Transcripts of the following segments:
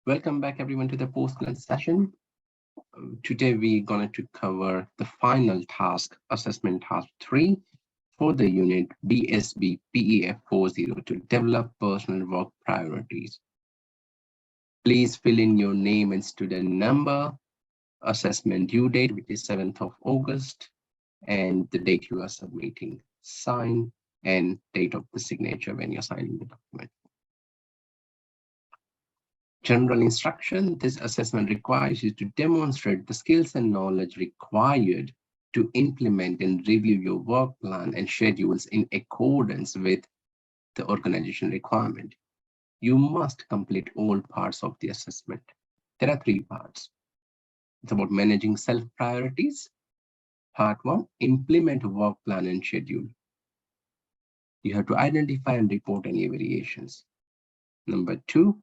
Welcome back everyone to the post-lunch session. Today we're going to cover the final task, assessment task 3 for the unit BSBPEF402, develop personal work priorities. Please fill in your name and student number, assessment due date, which is 7th of August, and the date you are submitting, sign, and date of the signature when you're signing the document. General instruction, this assessment requires you to demonstrate the skills and knowledge required to implement and review your work plan and schedules in accordance with the organization requirement. You must complete all parts of the assessment. There are 3 parts. It's about managing self-priorities. Part 1, implement a work plan and schedule. You have to identify and report any variations. Number 2,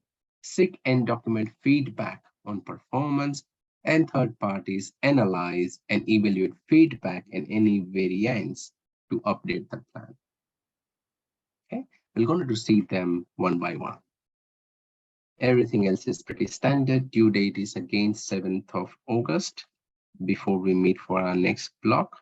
seek and document feedback on performance, and third parties analyze and evaluate feedback and any variance to update the plan. Okay, we're going to see them one by one. Everything else is pretty standard. Due date is again 7th of August before we meet for our next block.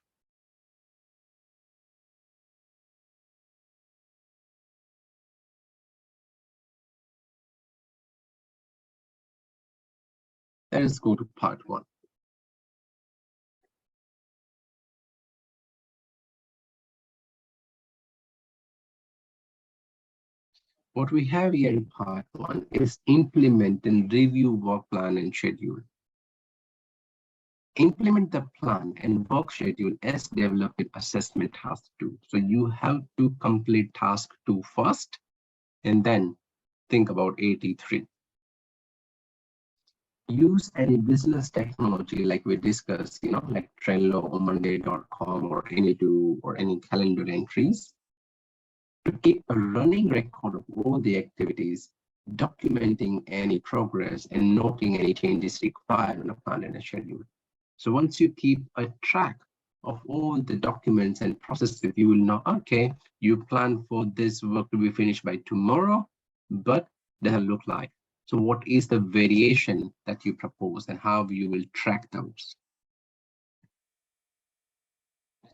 Let us go to part 1. What we have here in part 1 is implement and review work plan and schedule. Implement the plan and work schedule as developed in assessment task 2. So you have to complete task 2 first and then think about AT3. Use any business technology like we discussed, like Trello or Monday.com or Any2 or any calendar entries to keep a running record of all the activities, documenting any progress and noting any changes required on a plan and a schedule. So once you keep a track of all the documents and processes, you will know, okay, you plan for this work to be finished by tomorrow, but doesn't look like. So what is the variation that you propose and how you will track those?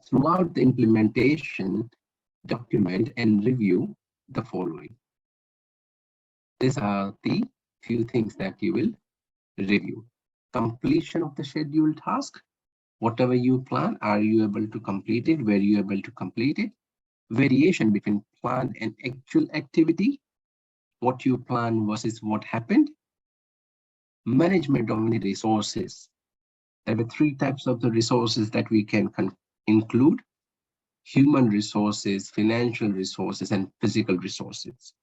Throughout the implementation, document and review the following. These are the few things that you will review. Completion of the scheduled task. Whatever you plan, are you able to complete it? Were you able to complete it? Variation between planned and actual activity. What you plan versus what happened. Management of the resources. There are 3 types of the resources that we can include: human resources, financial resources, and physical resources.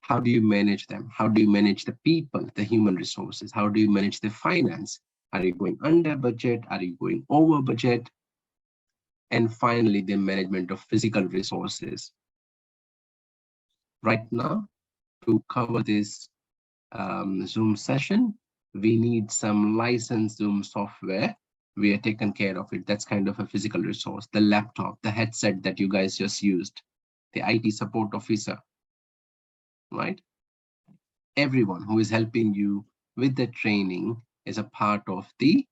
How do you manage them? How do you manage the people, the human resources? How do you manage the finance? Are you going under budget? Are you going over budget? And finally, the management of physical resources. Right now, to cover this Zoom session, we need some licensed Zoom software. We are taken care of it. That's kind of a physical resource. The laptop, the headset that you guys just used, the IT support officer, right? Everyone who is helping you with the training is a part of the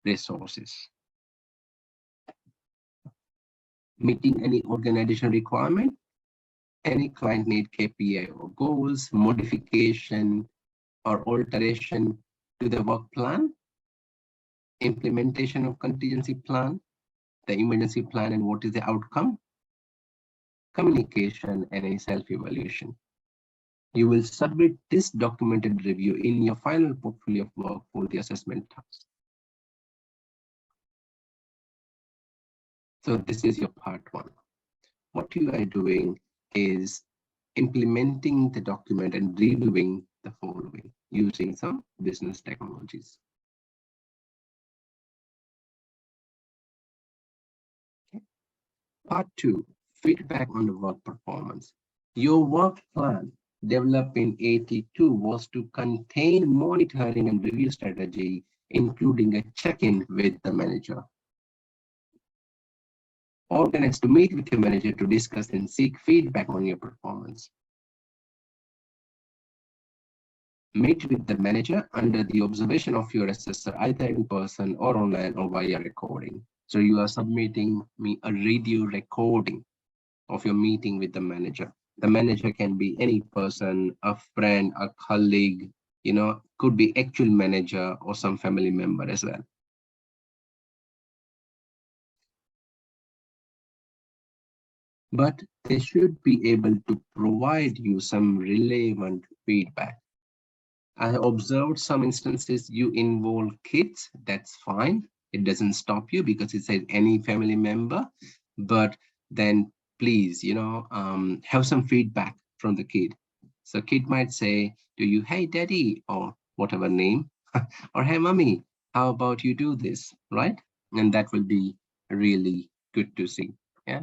resources. Meeting any organization requirement, any client need KPI or goals, modification or alteration to the work plan, implementation of contingency plan, the emergency plan and what is the outcome, communication and a self-evaluation. You will submit this documented review in your final portfolio of work for the assessment task. So this is your part 1. What you are doing is implementing the document and reviewing the following using some business technologies. Okay. Part 2, feedback on the work performance. Your work plan developed in AT2 was to contain monitoring and review strategy, including a check-in with the manager. Organize to meet with your manager to discuss and seek feedback on your performance. Meet with the manager under the observation of your assessor, either in person or online or via recording. So you are submitting me a radio recording of your meeting with the manager. The manager can be any person, a friend, a colleague, could be actual manager or some family member as well. But they should be able to provide you some relevant feedback. I observed some instances you involve kids, that's fine. It doesn't stop you because it says any family member, but then please, have some feedback from the kid. So kid might say to you, hey, daddy, or whatever name, or hey, mommy, how about you do this, right? And that will be really good to see, yeah?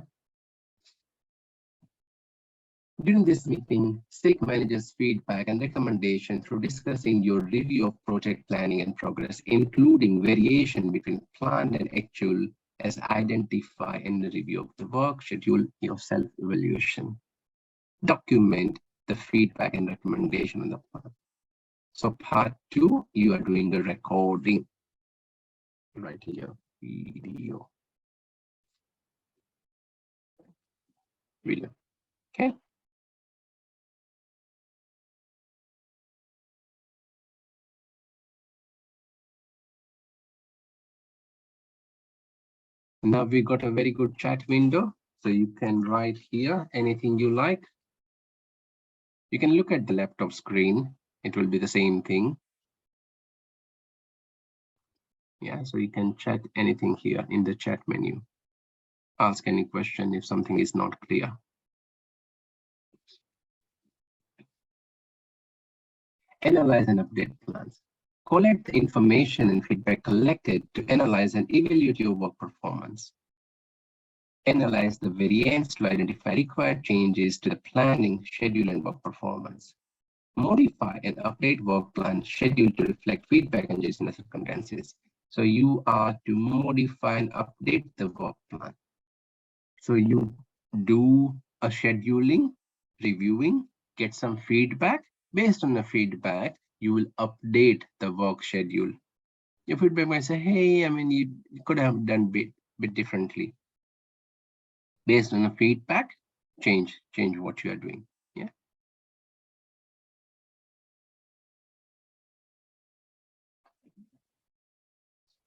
During this meeting, seek managers' feedback and recommendation through discussing your review of project planning and progress, including variation between planned and actual, as identify in the review of the work schedule, your self-evaluation. Document the feedback and recommendation on the plan. So part 2, you are doing the recording right here, video. Okay. Now we got a very good chat window, so you can write here anything you like. You can look at the laptop screen. It will be the same thing. Yeah, so you can chat anything here in the chat menu. Ask any question if something is not clear. Analyze and update plans. Collect the information and feedback collected to analyze and evaluate your work performance. Analyze the variance to identify required changes to the planning, schedule, and work performance. Modify and update work plan schedule to reflect feedback and changes in the circumstances. So you are to modify and update the work plan. So you do a scheduling, reviewing, get some feedback. Based on the feedback, you will update the work schedule. Your feedback might say, hey, you could have done bit differently. Based on the feedback, change what you are doing. Yeah.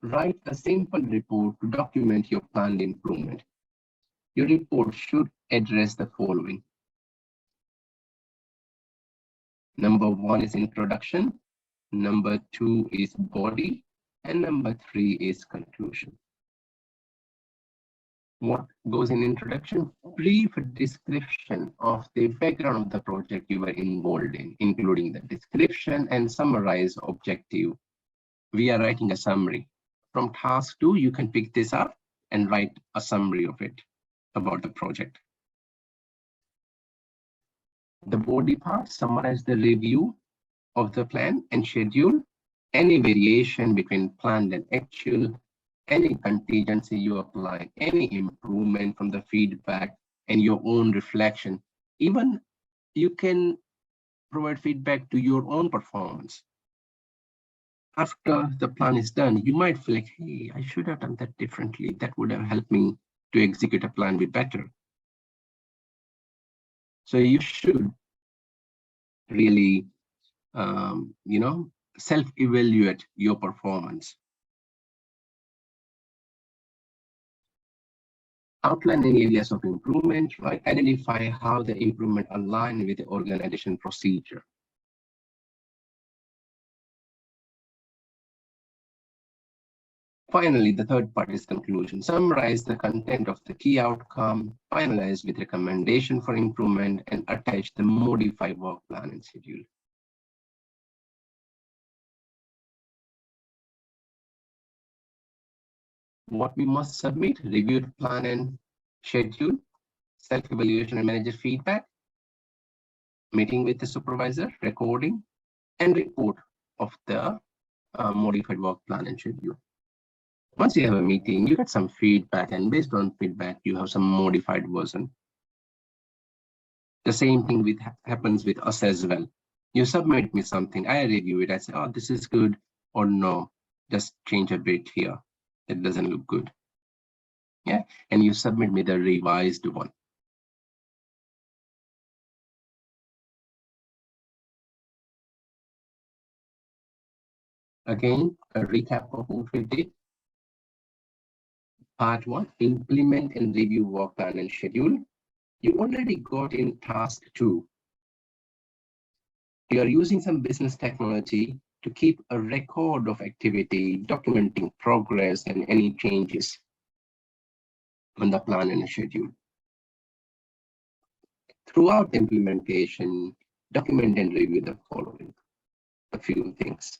Write a simple report to document your planned improvement. Your report should address the following. Number 1 is introduction. Number 2 is body. And number 3 is conclusion. What goes in introduction? Brief description of the background of the project you were involved in, including the description and summarize objective. We are writing a summary. From task 2, you can pick this up and write a summary of it about the project. The body part summarize the review of the plan and schedule, any variation between planned and actual, any contingency you apply, any improvement from the feedback and your own reflection. Even you can provide feedback to your own performance. After the plan is done, you might feel like, hey, I should have done that differently. That would have helped me to execute a plan be better. So you should really, self-evaluate your performance. Outlining areas of improvement, right? Identify how the improvement align with the organization procedure. Finally, the third part is conclusion. Summarize the content of the key outcome, finalize with recommendation for improvement, and attach the modified work plan and schedule. What we must submit: reviewed plan and schedule, self-evaluation and manager feedback, meeting with the supervisor, recording, and report of the modified work plan and schedule. Once you have a meeting, you get some feedback, and based on feedback, you have some modified version. The same thing happens with us as well. You submit me something, I review it, I say, oh, this is good, or no, just change a bit here. That doesn't look good. Yeah, and you submit me the revised one. Again, a recap of what we did. Part 1, implement and review work plan and schedule. You already got in task 2. You are using some business technology to keep a record of activity, documenting progress and any changes on the plan and schedule. Throughout implementation, document and review the following, a few things.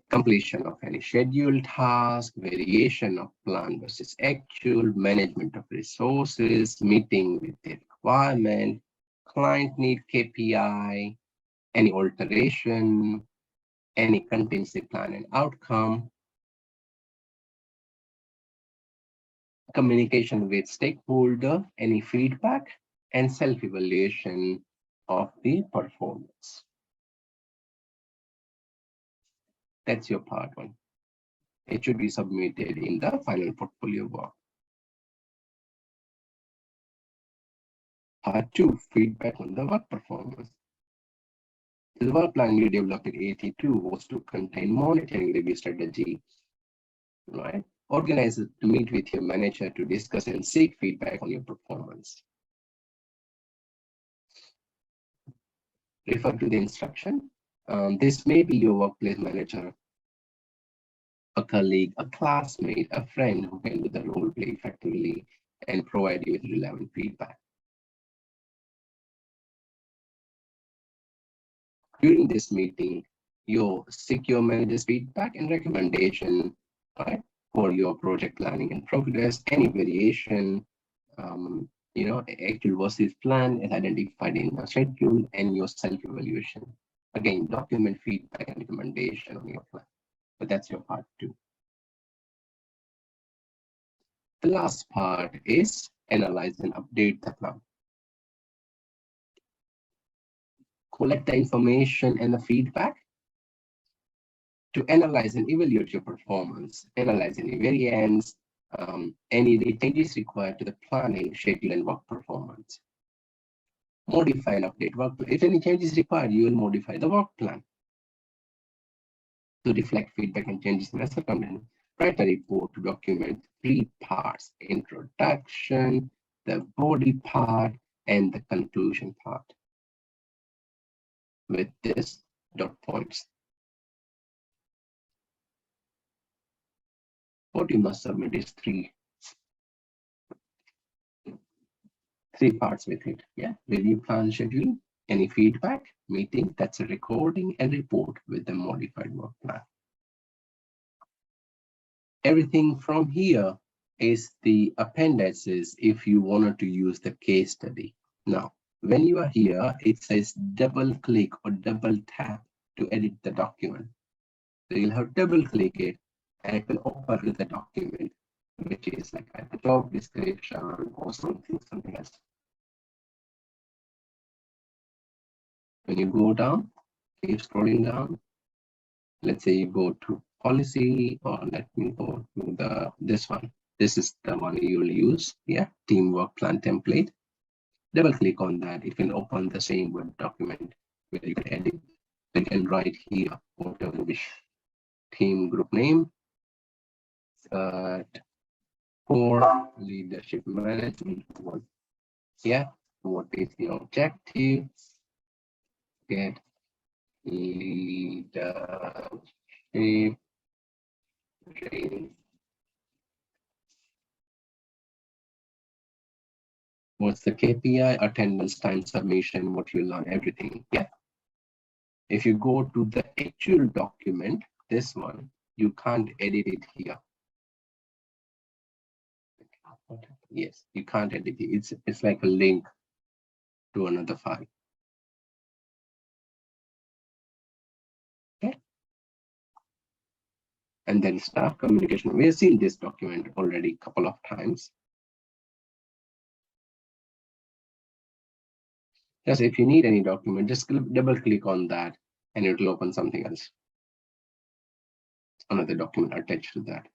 Completion of any scheduled task, variation of plan versus actual, management of resources, meeting with the requirement, client need KPI, any alteration, any contingency plan and outcome, communication with stakeholder, any feedback, and self-evaluation of the performance. That's your part 1. It should be submitted in the final portfolio work. Part 2, feedback on the work performance. The work plan we developed in AT2 was to contain monitoring review strategy, right? Organize to meet with your manager to discuss and seek feedback on your performance. Refer to the instruction. This may be your workplace manager, a colleague, a classmate, a friend who can do the role play effectively and provide you with relevant feedback. During this meeting, you'll seek your manager's feedback and recommendation, right, for your project planning and progress, any variation, actual versus plan is identified in the schedule, and your self-evaluation. Again, document feedback and recommendation on your plan. But that's your part 2. The last part is analyze and update the plan. Collect the information and the feedback to analyze and evaluate your performance, analyze any variance, any changes required to the planning, schedule, and work performance. Modify and update work plan. If any changes required, you will modify the work plan to reflect feedback and changes in the circumstance. Write a report to document 3 parts: introduction, the body part, and the conclusion part. With this dot points. What you must submit is 3 parts with it. Yeah, review plan schedule, any feedback, meeting, that's a recording, and report with the modified work plan. Everything from here is the appendices if you wanted to use the case study. Now, when you are here, it says double click or double tap to edit the document. So you'll have double click it and it will open with the document, which is like a job description or something else. When you go down, keep scrolling down. Let's say you go to policy, or let me go to this one. This is the one you will use. Yeah, teamwork plan template. Double click on that. It can open the same Word document where you can edit. You can write here whatever you wish. Team group name. For leadership management. Yeah, what is the objective? Get leadership training. What's the KPI? Attendance, time, submission, what you learn, everything. Yeah. If you go to the actual document, this one, you can't edit it here. Yes, you can't edit it. It's like a link to another file. Okay. And then staff communication. We have seen this document already a couple of times. Just if you need any document, just double click on that and it will open something else. Another document attached to that.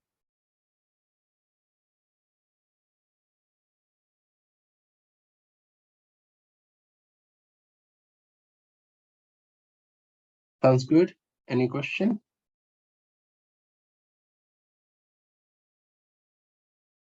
Sounds good? Any question?